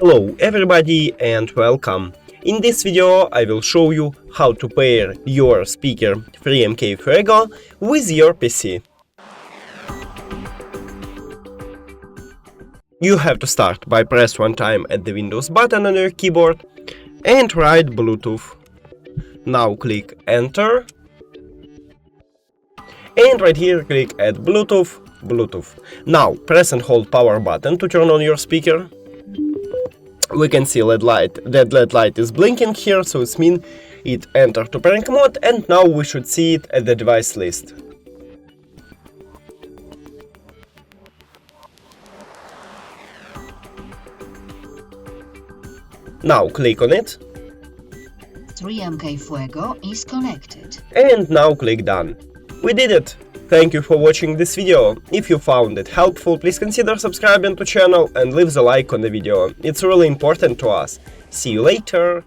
Hello everybody and welcome. In this video I will show you how to pair your speaker 3mk Fuego with your PC. You have to start by press one time at the Windows button on your keyboard and write Bluetooth. Now click Enter and right here click Add Bluetooth. Now press and hold power button to turn on your speaker. We can see LED light is blinking here, so it means it entered to pairing mode, and now we should see it at the device list. Now click on it. 3mk Fuego is connected. And now click Done. We did it! Thank you for watching this video. If you found it helpful, please consider subscribing to the channel and leave the like on the video. It's really important to us. See you later!